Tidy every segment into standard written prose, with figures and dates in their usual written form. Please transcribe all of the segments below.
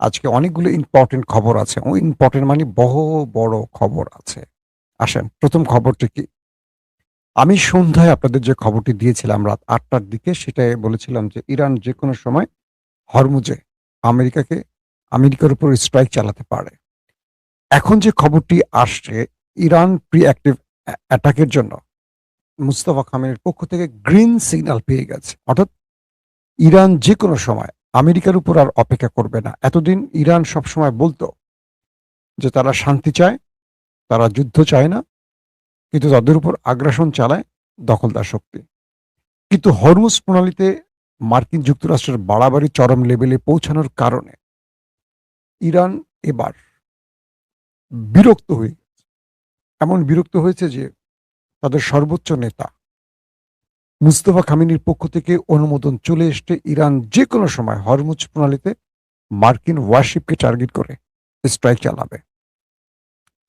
আজকে অনেকগুলো ইম্পোর্টেন্ট খবর আছে। ইম্পোর্টেন্ট মানে বড় খবর আছে। আসেন ১ম খবরটি কি? আমি সন্ধ্যায় আপনাদের যে খবরটি দিয়েছিলাম রাত ৮ টার দিকে সেটায় বলেছিলাম যে ইরান যেকোনো সময় হরমুজে আমেরিকাকে আমেরিকার উপর স্ট্রাইক চালাতে পারে। এখন যে খবরটি আসছে ইরান প্রিঅ্যাক্টিভ অ্যাটাকের জন্য মুস্তাফা কামালের পক্ষ থেকে গ্রিন সিগন্যাল পেয়ে গেছে। অর্থাৎ ইরান যেকোনো সময় আমেরিকার উপর আর অপেক্ষা করবে না। এতদিন ইরান সবসময় বলত যে তারা শান্তি চায়, তারা যুদ্ধ চায় না, কিন্তু তাদের উপর আগ্রাসন চালায় দখলদার শক্তি। কিন্তু হরমুজ প্রণালীতে মার্কিন যুক্তরাষ্ট্রের বাড়াবাড়ি চরম লেভেলে পৌঁছানোর কারণে ইরান এবার বিরক্ত হয়ে এমন বিরক্ত হয়েছে যে তাদের সর্বোচ্চ নেতা মুস্তফা খামেনির পক্ষ থেকে অনুমোদন চলে এসছে ইরান যে কোনো সময় হরমুজ প্রণালীতে মার্কিন ওয়ারশিপকে টার্গেট করে স্ট্রাইক চালাবে।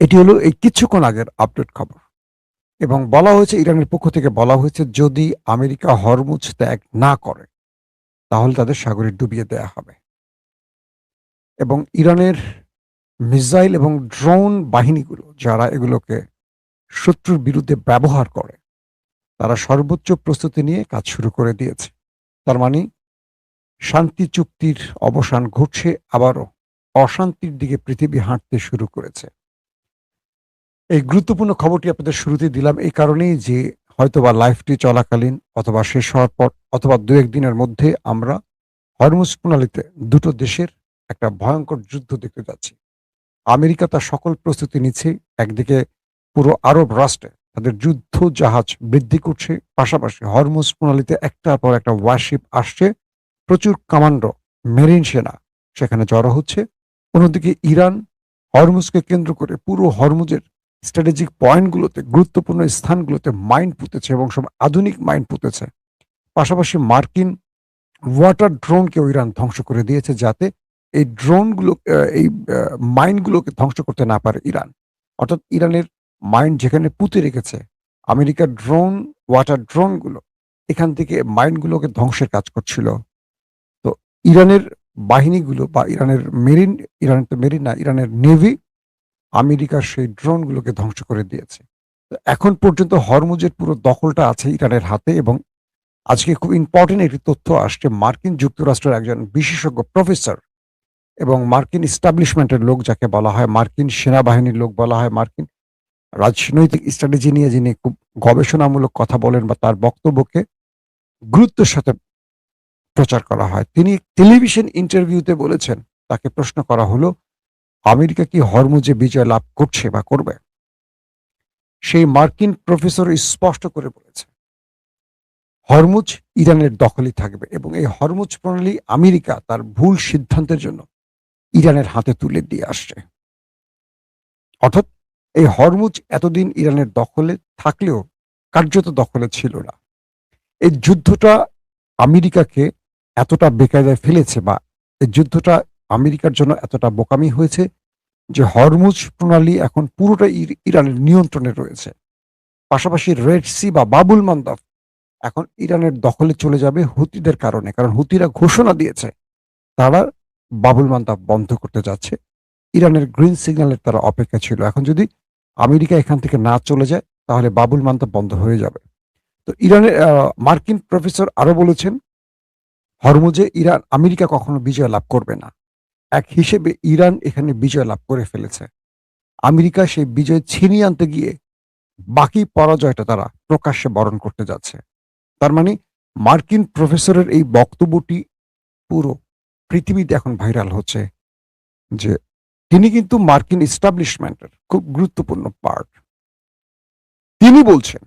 এটি হলো এই কিছুক্ষণ আগের আপডেট খবর এবং বলা হয়েছে ইরানের পক্ষ থেকে বলা হয়েছে যদি আমেরিকা হরমুজ ত্যাগ না করে তাহলে তাদের সাগরে ডুবিয়ে দেয়া হবে এবং ইরানের মিসাইল এবং ড্রোন বাহিনীগুলো যারা এগুলোকে শত্রুর বিরুদ্ধে ব্যবহার করে তারা সর্বোচ্চ প্রস্তুতি নিয়ে কাজ শুরু করে দিয়েছে। তার মানে শান্তি চুক্তির অবসান ঘটছে, আবারও অশান্তির দিকে পৃথিবী হাঁটতে শুরু করেছে। এই গুরুত্বপূর্ণ খবরটি আপনাদের শুরুতে দিলাম এই কারণেই যে হয়তোবা লাইফটি চলাকালীন অথবা শেষ হওয়ার পর অথবা ২-১ দিনের মধ্যে আমরা হরমুজ প্রণালীতে দুটো দেশের একটা ভয়ঙ্কর যুদ্ধ দেখতে যাচ্ছি। আমেরিকা তার সকল প্রস্তুতি নিচ্ছে। একদিকে পুরো আরব রাষ্ট্রে তাদের যুদ্ধ জাহাজ বৃদ্ধি করছে, পাশাপাশি হরমুজ প্রণালীতে একটার পর একটা ওয়ারশিপ আসছে, প্রচুর কমান্ডো মেরিন সেনা সেখানে জড়ো হচ্ছে। অন্যদিকে ইরান হরমুজকে কেন্দ্র করে পুরো হরমুজের স্ট্র্যাটেজিক পয়েন্টগুলোতে গুরুত্বপূর্ণ স্থানগুলোতে মাইন পুঁতেছে এবং সব আধুনিক মাইন পুঁতেছে। পাশাপাশি মার্কিন ওয়াটার ড্রোনকেও ইরান ধ্বংস করে দিয়েছে যাতে এই ড্রোনগুলো এই মাইনগুলোকে ধ্বংস করতে না পারে ইরান। অর্থাৎ ইরানের মাইন যেখানে পুঁতে রেখেছে আমেরিকার ড্রোন, ওয়াটার ড্রোনগুলো এখান থেকে মাইনগুলোকে ধ্বংসের কাজ করছিল। তো ইরানের বাহিনীগুলো বা ইরানের তো মেরিন না, ইরানের নেভি আমেরিকার সেই ড্রোনগুলোকে ধ্বংস করে দিয়েছে। তো এখন পর্যন্ত হরমুজের পুরো দখলটা আছে ইরানের হাতে এবং আজকে খুব ইম্পর্টেন্ট একটি তথ্য আসছে মার্কিন যুক্তরাষ্ট্রের একজন বিশেষজ্ঞ প্রফেসর এবং মার্কিন এস্টাবলিশমেন্টের লোক যাকে বলা হয়, মার্কিন সেনাবাহিনীর লোক বলা হয়, মার্কিন রাজনৈতিক স্ট্র্যাটেজি নিয়ে যিনি খুব গবেষণামূলক কথা বলেন বা তার বক্তব্যকে গুরুত্বের সাথে প্রচার করা হয়। তিনি টেলিভিশন ইন্টারভিউতে বলেছেন, তাকে প্রশ্ন করা হলো আমেরিকা কি হরমুজে বিজয় লাভ করছে বা করবে? সেই মার্কিন প্রফেসর স্পষ্ট করে বলেছে হরমুজ ইরানের দখলই থাকবে এবং এই হরমুজ প্রণালী আমেরিকা তার ভুল সিদ্ধান্তের জন্য ইরানের হাতে তুলে দিয়ে আসছে। অর্থাৎ এই হরমুজ এতদিন ইরানের দখলে থাকলেও কার্যত দখলে ছিল না। এই যুদ্ধটা আমেরিকাকে এতটা বেকায়দায় ফেলেছে বা এই যুদ্ধটা আমেরিকার জন্য এতটা বোকামি হয়েছে যে হরমুজ প্রণালী এখন পুরোটা ইরানের নিয়ন্ত্রণে রয়েছে। পাশাপাশি রেড সি বা বাবুল মান্দাব এখন ইরানের দখলে চলে যাবে হুতিদের কারণে। কারণ হুতিরা ঘোষণা দিয়েছে তারা বাবুল মান্দাব বন্ধ করতে যাচ্ছে। ইরানের গ্রিন সিগন্যালের তারা অপেক্ষা ছিল। এখন যদি আমেরিকা এখান থেকে না চলে যায় তাহলে বাবুল মান্দাব বন্ধ হয়ে যাবে। তো ইরানের মার্কিন প্রফেসর আরো বলেছেন হরমুজে আমেরিকা কখনো বিজয় লাভ করবে না। এক হিসেবে ইরান এখানে বিজয় লাভ করে ফেলেছে। আমেরিকা সেই বিজয় ছিনিয়ে আনতে গিয়ে বাকি পরাজয়টা তারা প্রকাশ্যে বরণ করতে যাচ্ছে। তার মানে মার্কিন প্রফেসরের এই বক্তব্যটি পুরো পৃথিবীতে এখন ভাইরাল হচ্ছে যে তিনি কিন্তু মার্কিন এস্টাবলিশমেন্টের খুব গুরুত্বপূর্ণ পার্ট। তিনি বলছেন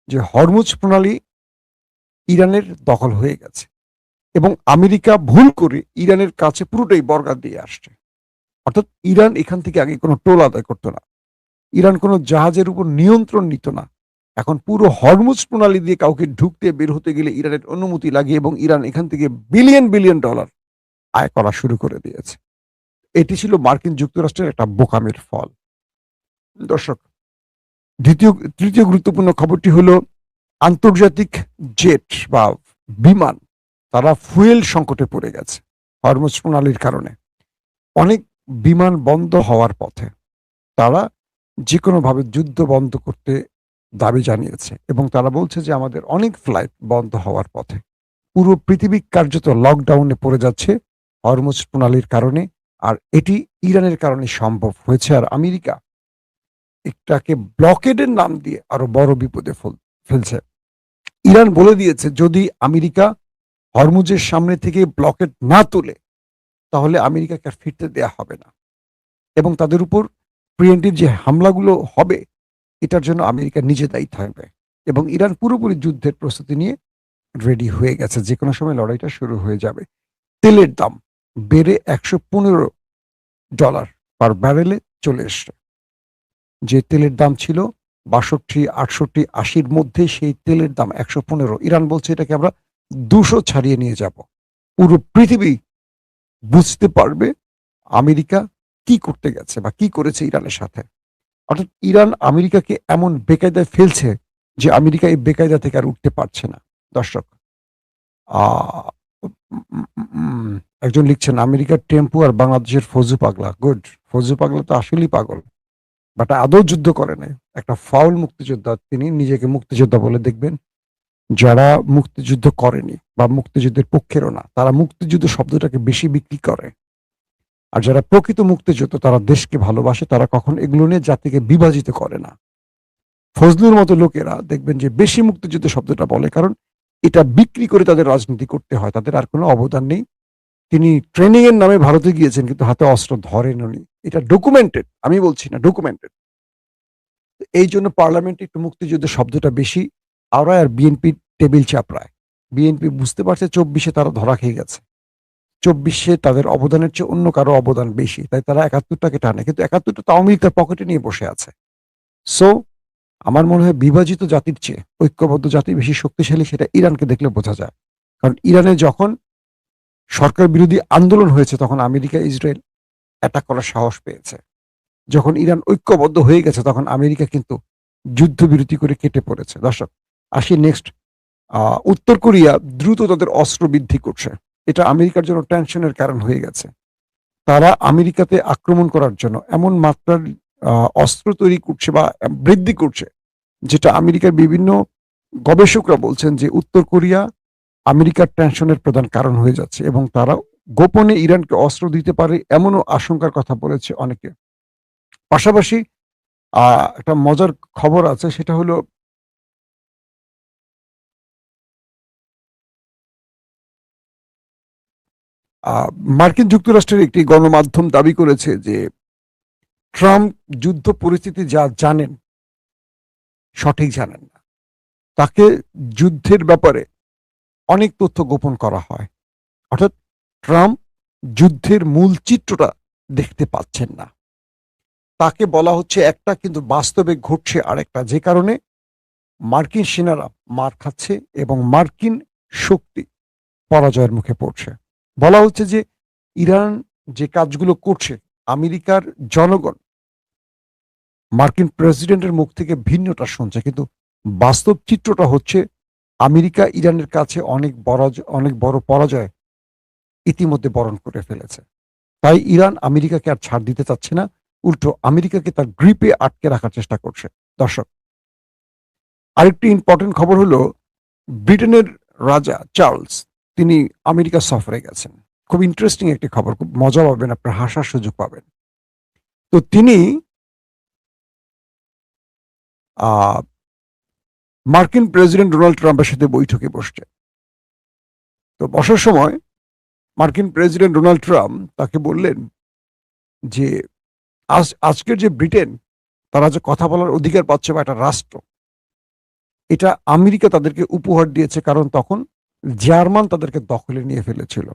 যে হরমুজ প্রণালী ইরানের দখল হয়ে গেছে এবং আমেরিকা ভুল করে ইরানের কাছে পুরোটাই বর্গা দিয়ে আসছে। অর্থাৎ ইরান এখান থেকে আগে কোনো টোল আদায় করতো না, ইরান কোনো জাহাজের উপর নিয়ন্ত্রণ নিত না। এখন পুরো হরমুজ প্রণালী দিয়ে কাউকে ঢুকতে বের হতে গেলে ইরানের অনুমতি লাগে এবং ইরান এখান থেকে বিলিয়ন বিলিয়ন ডলার আয় করা শুরু করে দিয়েছে। এটি ছিল মার্কিন যুক্তরাষ্ট্রের একটা বোকামির ফল। দর্শক, তৃতীয় গুরুত্বপূর্ণ খবরটি হলো আন্তর্জাতিক জেট বা বিমান তারা ফুয়েল সংকটে পড়ে গেছে হরমুজ প্রণালীর কারণে। অনেক বিমান বন্ধ হওয়ার পথে। তারা যেকোনোভাবে যুদ্ধ বন্ধ করতে দাবি জানিয়েছে এবং তারা বলছে যে আমাদের অনেক ফ্লাইট বন্ধ হওয়ার পথে। পুরো পৃথিবী কার্যত লকডাউনে পড়ে যাচ্ছে হরমুজ প্রণালীর কারণে। আর এটি ইরানের কারণে সম্ভব হয়েছে। আর আমেরিকা এটাকে ব্লকেডের নাম দিয়ে আরো বড় বিপদে ফেলছে। ইরান বলে দিয়েছে যদি আমেরিকা হরমুজের সামনে থেকে ব্লকেড না তুলে তাহলে আমেরিকাকে আর ফিরতে দেয়া হবে না এবং তাদের উপর প্রিএম্পটিভ যে হামলাগুলো হবে এটার জন্য আমেরিকা নিজে দায়ী থাকবে এবং ইরান পুরোপুরি যুদ্ধের প্রস্তুতি নিয়ে রেডি হয়ে গেছে। যে কোনো সময় লড়াইটা শুরু হয়ে যাবে। তেলের দাম বেড়ে $115 পার ব্যারেলে চলে এসছে। যে তেলের দাম ছিল ৬২, ৬৮, ৮০-র মধ্যে সেই তেলের দাম ১১৫। ইরান বলছে এটাকে আমরা ২০০ ছাড়িয়ে নিয়ে যাব। পুরো পৃথিবী বুঝতে পারবে আমেরিকা কি করতে গেছে বা কি করেছে ইরানের সাথে। অর্থাৎ ইরান আমেরিকাকে এমন বেকায়দায় ফেলছে যে আমেরিকা এই বেকায়দা থেকে আর উঠতে পারছে না। দর্শক, আহ, একজন লিখছেন আমেরিকার টেম্পু আর বাংলাদেশের ফৌজু পাগলা। গুড। ফৌজু পাগলা তো আসলেই পাগল, বাট আদৌ যুদ্ধ করে নাই। একটা ফাউল মুক্তিযোদ্ধা, তিনি নিজেকে মুক্তিযোদ্ধা বলে দেখবেন। যারা মুক্তিযুদ্ধ করেনি বা মুক্তিযুদ্ধের পক্ষেরও না, তারা মুক্তিযুদ্ধ শব্দটাকে বেশি বিক্রি করে। আর যারা প্রকৃত মুক্তিযুদ্ধ, তারা দেশকে ভালোবাসে, তারা কখন এগুলো নিয়ে জাতিকে বিভাজিত করে না। ফজলুর মতো লোকেরা দেখবেন যে বেশি মুক্তিযুদ্ধ শব্দটা বলে, কারণ এটা বিক্রি করে তাদের রাজনীতি করতে হয়, তাদের আর কোনো অবদান নেই। তিনি ট্রেনিং এর নামে ভারতে গিয়েছেন কিন্তু হাতে অস্ত্র ধরেন উনি, এটা ডকুমেন্টেড, আমি বলছি না, ডকুমেন্টেড। এই জন্য পার্লামেন্টে একটু মুক্তিযুদ্ধ শব্দটা বেশি আওড়ায় আর বিএনপি টেবিল চাপড়ায়। বিএনপি বুঝতে পারছে ২৪-এ তারা ধরা খেয়ে গেছে, ২৪-এ তাদের অবদানের চেয়ে অন্য কারো অবদান বেশি, তাই তারা ৭১টাকে টানে, কিন্তু ৭১টা তো আওয়ামী লীগ তার পকেটে নিয়ে বসে আছে। সো আমার মনে হয় বিভাজিত জাতির চেয়ে ঐক্যবদ্ধ জাতি বেশি শক্তিশালী, সেটা ইরানকে দেখলে বোঝা যায়। কারণ ইরানে যখন সরকার বিরোধী আন্দোলন হয়েছে তখন আমেরিকা ইসরায়েল অ্যাটাক করার সাহস পেয়েছে। যখন ইরান ঐক্যবদ্ধ হয়ে গেছে তখন আমেরিকা কিন্তু যুদ্ধবিরতি করে কেটে পড়েছে। দর্শক, আসি নেক্সট। উত্তর কোরিয়া দ্রুত তাদের অস্ত্র বৃদ্ধি করছে। এটা আমেরিকার জন্য টেনশনের কারণ হয়ে গেছে। তারা আমেরিকাতে আক্রমণ করার জন্য এমন মাত্রার অস্ত্র তৈরি করছে বা বৃদ্ধি করছে, যেটা আমেরিকার বিভিন্ন গবেষকরা বলছেন যে উত্তর কোরিয়া আমেরিকার টেনশনের প্রধান কারণ হয়ে যাচ্ছে এবং তারা গোপনে ইরানকে অস্ত্র দিতে পারে এমনও আশঙ্কার কথা বলেছে অনেকে। পাশাপাশি একটা মজার খবর আছে, সেটা হলো মার্কিন যুক্তরাষ্ট্রের একটি গণমাধ্যম দাবি করেছে যে ট্রাম্প যুদ্ধ পরিস্থিতি যা জানেন সঠিক জানেন না, তাকে যুদ্ধের ব্যাপারে অনেক তথ্য গোপন করা হয়। অর্থাৎ ট্রাম্প যুদ্ধের মূল চিত্রটা দেখতে পাচ্ছেন না, তাকে বলা হচ্ছে একটা কিন্তু বাস্তবে ঘটছে আরেকটা, যে কারণে মার্কিন সেনারা মার খাচ্ছে এবং মার্কিন শক্তি পরাজয়ের মুখে পড়ছে। বলা হচ্ছে যে ইরান যে কাজগুলো করছে, আমেরিকার জনগণ মার্কিন প্রেসিডেন্টের মুখ থেকে ভিন্নটা শুনছে, কিন্তু বাস্তব চিত্রটা হচ্ছে আমেরিকা ইরানের কাছে অনেক বড় পরাজয় ইতিমধ্যে বরণ করে ফেলেছে। তাই ইরান আমেরিকাকে আর ছাড় দিতে চাচ্ছে না, উল্টো আমেরিকাকে তার গ্রিপে আটকে রাখার চেষ্টা করছে। দর্শক, আরেকটি ইম্পর্টেন্ট খবর হলো ব্রিটেনের রাজা চার্লস, তিনি আমেরিকা সফরে গেছেন। খুব ইন্টারেস্টিং একটি খবর, খুব মজা পাবেন, আপনার হাসার সুযোগ পাবেন। তো তিনি মার্কিন প্রেসিডেন্ট ডোনাল্ড ট্রাম্পের সাথে বৈঠকে বসছে। তো বসার সময় মার্কিন প্রেসিডেন্ট ডোনাল্ড ট্রাম্প তাকে বললেন যে আজকের যে ব্রিটেন, তারা যে কথা বলার অধিকার পাচ্ছে বা একটা রাষ্ট্র, এটা আমেরিকা তাদেরকে উপহার দিয়েছে, কারণ তখন জার্মান তাদেরকে দখলে নিয়ে ফেলেছিল।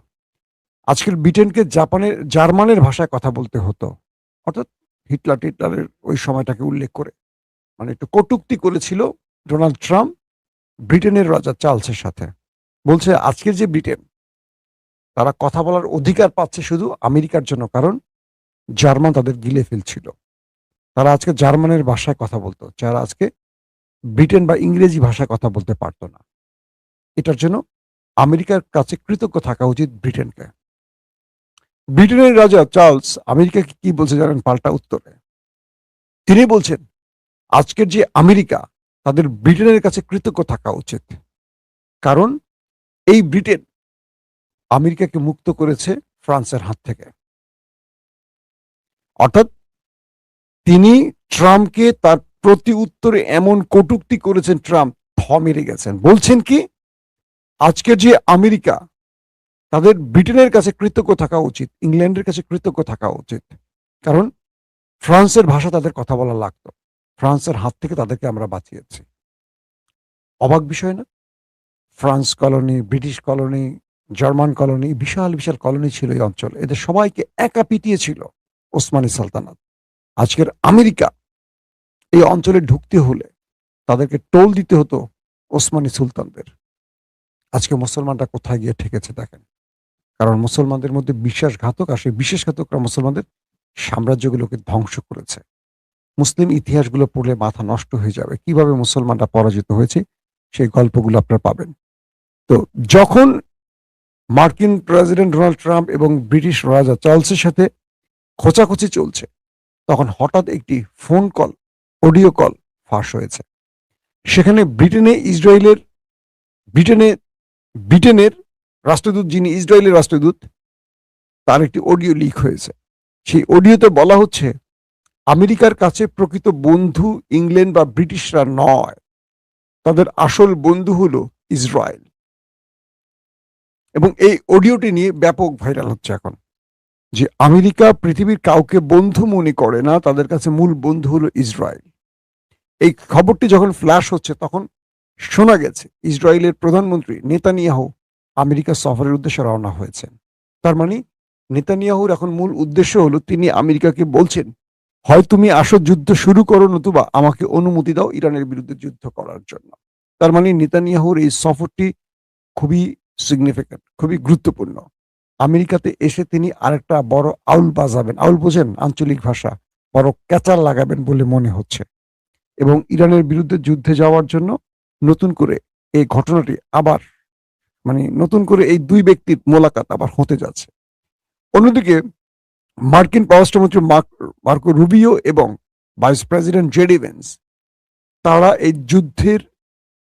আজকের ব্রিটেনকে জার্মানের ভাষায় কথা বলতে হতো। অর্থাৎ হিটলারের ওই সময়টাকে উল্লেখ করে, মানে একটু কটূক্তি করেছিল ডোনাল্ড ট্রাম্প ব্রিটেনের রাজা চার্লসের সাথে। বলছে আজকের যে ব্রিটেন, তারা কথা বলার অধিকার পাচ্ছে শুধু আমেরিকার জন্য, কারণ জার্মান তাদের গিলে ফেলছিল। তারা আজকে জার্মানের ভাষায় কথা বলতো, যারা আজকে ব্রিটেন বা ইংরেজি ভাষায় কথা বলতে পারতো না। এটার জন্য আমেরিকার কাছে কৃতজ্ঞ থাকা উচিত ব্রিটেনকে। ব্রিটেনের রাজা চার্লস আমেরিকাকে কি বলছে জানেন পাল্টা উত্তরে? তিনি বলছেন আজকের যে আমেরিকা তাদের ব্রিটেনের কাছে কৃতজ্ঞ থাকা উচিত। কারণ এই ব্রিটেন আমেরিকাকে মুক্ত করেছে ফ্রান্সের হাত থেকে। অর্থাৎ তিনি ট্রাম্পকে তার প্রতি উত্তরে এমন কটূক্তি করেছেন, ট্রাম্প থ মেরে গেছেন। বলছেন কি আজকের যে আমেরিকা তাদের ব্রিটেনের কাছে কৃতজ্ঞ থাকা উচিত, ইংল্যান্ডের কাছে কৃতজ্ঞ থাকা উচিত। কারণ ফ্রান্সের ভাষা তাদের কথা বলা লাগতো, ফ্রান্সের হাত থেকে তাদেরকে আমরা বাঁচিয়েছি। অবাক বিষয় না? France colony, British colony, German colony, বিশাল বিশাল কলোনি ছিল এই অঞ্চল। এদের সবাইকে একা পিটিয়েছিল ওসমানী সালতানাত। আজকের আমেরিকা এই অঞ্চলে ঢুকতে হলে তাদেরকে টোল দিতে হতো ওসমানী সুলতানদের। আজকে মুসলমানরা কোথায় গিয়ে ঠেকেছে দেখেন। কারণ মুসলমানদের মধ্যে বিশ্বাসঘাতক আর সেই বিশ্বাসঘাতকরা মুসলমানদের সাম্রাজ্যগুলোকে ধ্বংস করেছে। মুসলিম ইতিহাসগুলো পড়লে মাথা নষ্ট হয়ে যাবে। কিভাবে মুসলমানরা পরাজিত হয়েছে সেই গল্পগুলো আপনারা পাবেন। তো যখন মার্কিন প্রেসিডেন্ট ডোনাল্ড ট্রাম্প এবং ব্রিটিশ রাজা চার্লসের সাথে খোঁচাখুচি চলছে, তখন হঠাৎ একটি ফোন কল, অডিও কল ফাঁস হয়েছে। সেখানে ব্রিটেনের রাষ্ট্রদূত, যিনি ইসরায়েলের রাষ্ট্রদূত, তার একটি অডিও লিক হয়েছে। সেই অডিওতে বলা হচ্ছে আমেরিকার কাছে প্রকৃত বন্ধু ইংল্যান্ড বা ব্রিটিশরা নয়, তাদের আসল বন্ধু হলো ইসরায়েল। এবং এই অডিওটি নিয়ে ব্যাপক ভাইরাল হচ্ছে এখন, যে আমেরিকা পৃথিবীর কাউকে বন্ধু মনে করে না, তাদের কাছে মূল বন্ধু হলো ইসরায়েল। এই খবরটি যখন ফ্ল্যাশ হচ্ছে তখন শোনা গেছে ইসরায়েলের প্রধানমন্ত্রী নেতানিয়াহু আমেরিকা সফরের উদ্দেশ্যে রওনা হয়েছেন। তার মানে নেতানিয়াহুর এখন মূল উদ্দেশ্য হলো তিনি আমেরিকাকে বলছেন, হয় তুমি আসো যুদ্ধ শুরু করো, নতুবা আমাকে অনুমতি দাও ইরানের বিরুদ্ধে যুদ্ধ করার জন্য। তার মানে নেতানিয়াহুর এই সফরটি খুবই সিগনিফিক্যান্ট, খুবই গুরুত্বপূর্ণ। আমেরিকাতে এসে তিনি আরেকটা বড় আউল বাজাবেন, আউল বোঝেন আঞ্চলিক ভাষা, বড় ক্যাচার লাগাবেন বলে মনে হচ্ছে। এবং ইরানের বিরুদ্ধে যুদ্ধে যাওয়ার জন্য নতুন করে এই ঘটনাটি আবার নতুন করে এই দুই ব্যক্তির মোলাকাত আবার হতে যাচ্ছে। অন্যদিকে মার্কিন পররাষ্ট্রমন্ত্রী মার্কো রুবিও এবং ভাইস প্রেসিডেন্ট জেডি ভেন্স, তারা এই যুদ্ধের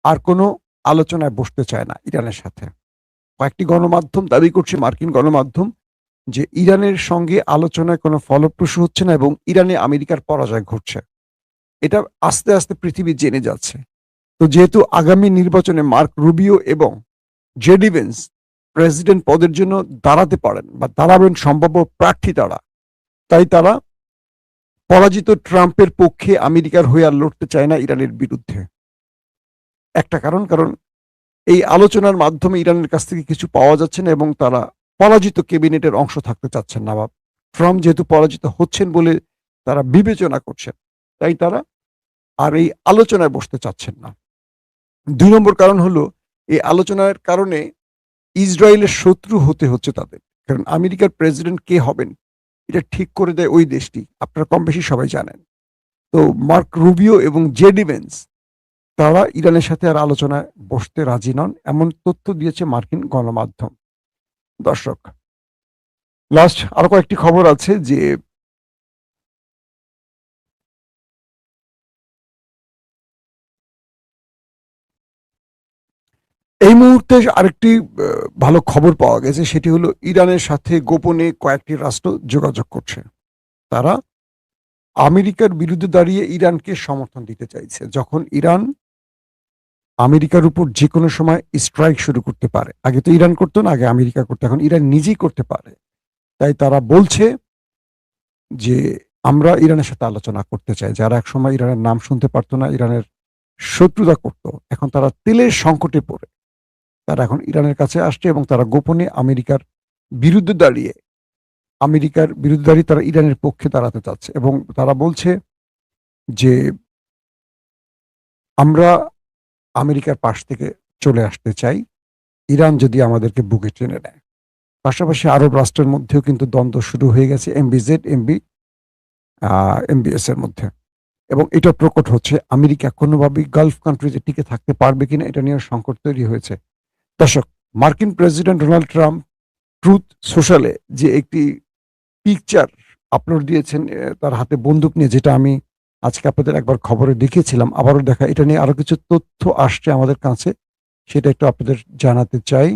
আর কোনো আলোচনায় বসতে চায় না ইরানের সাথে। কয়েকটি গণমাধ্যম দাবি করছে, মার্কিন গণমাধ্যম, যে ইরানের সঙ্গে আলোচনায় কোনো ফলপ্রসূ হচ্ছে না এবং ইরানে আমেরিকার পরাজয় ঘটছে। এটা আস্তে আস্তে পৃথিবী জেনে যাচ্ছে। তো যেহেতু আগামী নির্বাচনে মার্ক রুবিও এবং জেডি ভেন্স প্রেসিডেন্ট পদের জন্য দাঁড়াতে পারেন বা দাঁড়াবেন সম্ভাব্য প্রার্থী তারা, তাই তারা পরাজিত ট্রাম্পের পক্ষে আমেরিকার হয়ে আর লড়তে চায় না ইরানের বিরুদ্ধে। একটা কারণ এই আলোচনার মাধ্যমে ইরানের কাছ থেকে কিছু পাওয়া যাচ্ছে না এবং তারা পরাজিত ক্যাবিনেটের অংশ থাকতে চাচ্ছেন না, বা ট্রাম্প যেহেতু পরাজিত হচ্ছেন বলে তারা বিবেচনা করছেন, তাই তারা আর এই আলোচনায় বসতে চাচ্ছেন না। 2 নম্বর কারণ হলো এই আলোচনার কারণে ইসরায়েলের শত্রু হতে হচ্ছে তাদের। কারণ আমেরিকার প্রেসিডেন্ট কে হবেন এটা ঠিক করে দেয় ওই দেশটি, আপনারা কম বেশি সবাই জানেন। তো মার্ক রুবিও এবং জেডি ভেন্স তারা ইরানের সাথে আর আলোচনায় বসতে রাজি নন, এমন তথ্য দিয়েছে মার্কিন গণমাধ্যম। দর্শক, লাস্ট আরো কয়েকটি খবর আছে যে এই মুহূর্তে আরেকটি ভালো খবর পাওয়া গেছে, সেটি হলো ইরানের সাথে গোপনে কয়েকটি রাষ্ট্র যোগাযোগ করছে। তারা আমেরিকার বিরুদ্ধে দাঁড়িয়ে ইরানকে সমর্থন দিতে চাইছে। যখন ইরান আমেরিকার উপর যে কোনো সময় স্ট্রাইক শুরু করতে পারে, আগে তো ইরান করতো না, আগে আমেরিকা করতো, এখন ইরান নিজেই করতে পারে। তাই তারা বলছে যে আমরা ইরানের সাথে আলোচনা করতে চাই। যারা একসময় ইরানের নাম শুনতে পারতো না, ইরানের শত্রুতা করত, এখন তারা তেলের সংকটে পড়ে তারা এখন ইরানের কাছে আসছে এবং তারা গোপনে আমেরিকার বিরুদ্ধে দাঁড়িয়ে তারা ইরানের পক্ষে দাঁড়াতে চাচ্ছে। এবং তারা বলছে যে আমরা আমেরিকার পাশ থেকে চলে আসতে চাই, ইরান যদি আমাদেরকে বুকে টেনে নেয়। পাশাপাশি আরব রাষ্ট্রের মধ্যেও কিন্তু দ্বন্দ্ব শুরু হয়ে গেছে এমবিএস এর মধ্যে। এবং এটা প্রকট হচ্ছে আমেরিকা কোনোভাবেই গালফ কান্ট্রিজে টিকে থাকতে পারবে কিনা, এটা নিয়ে সংকট তৈরি হয়েছে। দর্শক, মার্কিন প্রেসিডেন্ট ডোনাল্ড ট্রাম্প ট্রুথ সোশ্যালে যে একটি পিকচার আপলোড দিয়েছেন তার হাতে বন্দুক নিয়ে, যেটা আমি আজকে আপনাদের একবার খবরে দেখিয়েছিলাম। আবারও দেখা, এটা নিয়ে আরো কিছু তথ্য আসছে আমাদের কাছে, সেটা একটু আপনাদের জানাতে চাই।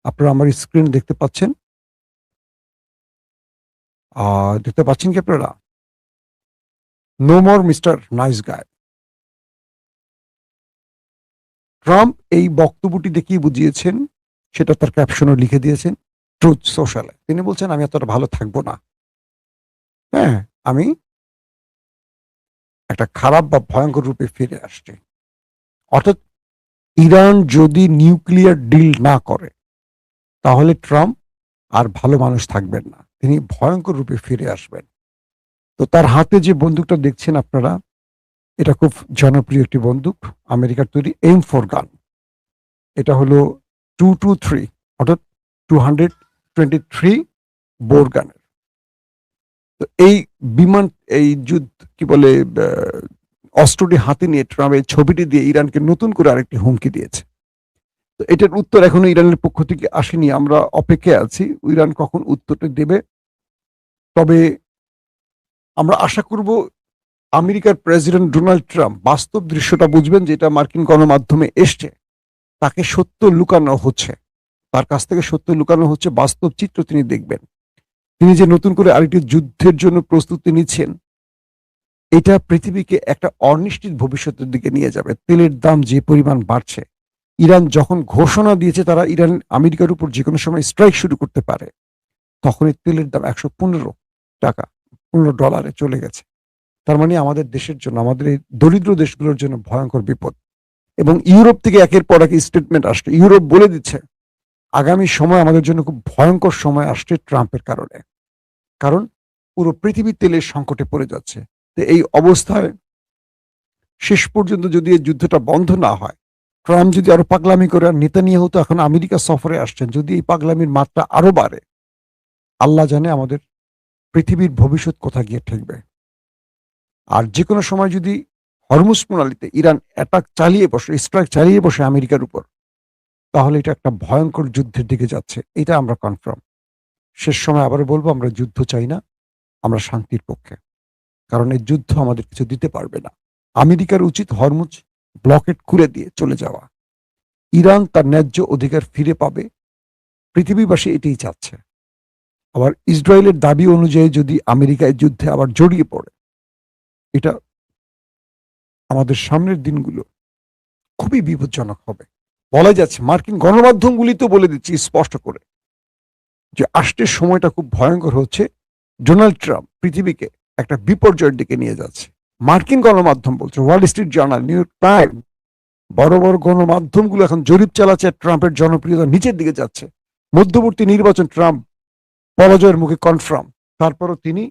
আপনারা আমার স্ক্রিন দেখতে পাচ্ছেন? দেখতে পাচ্ছেন কি আপনারা? No more mister nice guy. Trump এই বক্তব্যটি দেখিয়ে বুঝিয়েছেন, সেটা তার ক্যাপশনও লিখে দিয়েছেন ট্রুথ সোশ্যালে। তিনি বলছেন, আমি এতটা ভালো থাকবো না। হ্যাঁ, আমি একটা খারাপ বা ভয়ঙ্কর রূপে ফিরে আসছি। অর্থাৎ ইরান যদি নিউক্লিয়ার ডিল না করে, তাহলে ট্রাম্প আর ভালো মানুষ থাকবেন না, তিনি ভয়ঙ্কর রূপে ফিরে আসবেন। তো তার হাতে যে বন্দুকটা দেখছেন আপনারা, এটা খুব জনপ্রিয় একটি বন্দুক, আমেরিকার তৈরি M4 গান। এটা হলো 223, অর্থাৎ 223 বোর গানের। তো এই বিমান, এই যুদ্ধ কি বলে, অস্ত্রটি হাতে নিয়ে ট্রাম্প এই ছবিটি দিয়ে ইরানকে নতুন করে আরেকটি হুমকি দিয়েছে। তো এটার উত্তর এখনো ইরানের পক্ষ থেকে আসেনি, আমরা অপেক্ষায় আছি ইরান কখন উত্তরটা দেবে। তবে আমরা আশা করব আমেরিকার প্রেসিডেন্ট ডোনাল্ড ট্রাম্প বাস্তব দৃশ্যটা বুঝবেন, যেটা মার্কিন গণমাধ্যমে এসছে। তাকে সত্য লুকানো হচ্ছে, তার কাছ থেকে সত্য লুকানো হচ্ছে, বাস্তব চিত্র তিনি দেখবেন। তিনি যে নতুন করে আরেকটি যুদ্ধের জন্য প্রস্তুতি নিচ্ছেন, এটা পৃথিবীকে একটা অনিশ্চিত ভবিষ্যতের দিকে নিয়ে যাবে। তেলের দাম যে পরিমাণ বাড়ছে, ইরান যখন ঘোষণা দিয়েছে তারা ইরান আমেরিকার উপর যে কোনো সময় স্ট্রাইক শুরু করতে পারে, তখনই তেলের দাম 115 টাকা, $15 চলে গেছে। তার মানে আমাদের দেশের জন্য, আমাদের এই দরিদ্র দেশগুলোর জন্য ভয়ঙ্কর বিপদ। এবং ইউরোপ থেকে একের পর এক স্টেটমেন্ট আসছে, ইউরোপ বলে দিচ্ছে আগামী সময় আমাদের জন্য খুব ভয়ঙ্কর সময় আসছে ট্রাম্পের কারণে। কারণ পুরো পৃথিবী তেলের সংকটে পড়ে যাচ্ছে। তো এই অবস্থায় শেষ পর্যন্ত যদি এই যুদ্ধটা বন্ধ না হয়, ট্রাম্প যদি আরো পাগলামি করে, আর নেতানিয়াহু তো এখন আমেরিকা সফরে আসছেন, যদি এই পাগলামির মাত্রা আরো বাড়ে, আল্লাহ জানে আমাদের পৃথিবীর ভবিষ্যৎ কোথা গিয়ে ঠেকবে। আর যে কোনো সময় যদি হরমুজ প্রণালীতে ইরান অ্যাটাক চালিয়ে বসে, স্ট্রাইক চালিয়ে বসে আমেরিকার উপর, তাহলে এটা একটা ভয়ঙ্কর যুদ্ধের দিকে যাচ্ছে, এটা আমরা কনফার্ম। শেষ সময় আবারও বলবো, আমরা যুদ্ধ চাই না, আমরা শান্তির পক্ষে। কারণ এই যুদ্ধ আমাদের কিছু দিতে পারবে না। আমেরিকার উচিত হরমুজ ব্লকেট করে দিয়ে চলে যাওয়া। ইরান তার ন্যায্য অধিকার ফিরে পাবে, পৃথিবীবাসী এটাই চাচ্ছে। আবার ইসরায়েলের দাবি অনুযায়ী যদি আমেরিকা এই যুদ্ধে আবার জড়িয়ে পড়ে, এটা আমাদের সামনের দিনগুলো খুবই বিপজ্জনক হবে। বলা যাচ্ছে, মার্কিন গণমাধ্যমগুলি তো বলে দিচ্ছে স্পষ্ট করে যে আসতের সময়টা খুব ভয়ঙ্কর হচ্ছে। ডোনাল্ড ট্রাম্প পৃথিবীকে একটা বিপর্যয়ের দিকে নিয়ে যাচ্ছে। মার্কিন গণমাধ্যম বলছে, Wall Street journal, new York time, বড় বড় গণমাধ্যমগুলো এখন জরিপ চালাচ্ছে, ট্রাম্পের জনপ্রিয়তা নিচের দিকে যাচ্ছে। মধ্যবর্তী নির্বাচন ট্রাম্প পরাজয়ের মুখে কনফার্ম। তারপরও তিনি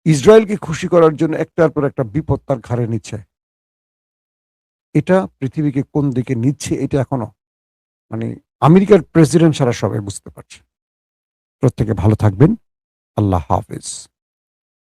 ইসরায়েলকে খুশি করার জন্য একটার পর একটা বিপদ তার ঘাড়ে নিচ্ছে। এটা পৃথিবীকে কোন দিকে নিচ্ছে, এটা এখনো মানে আমেরিকার প্রেসিডেন্ট ছাড়া সবাই বুঝতে পারছে। প্রত্যেকে ভালো থাকবেন। আল্লাহ হাফেজ।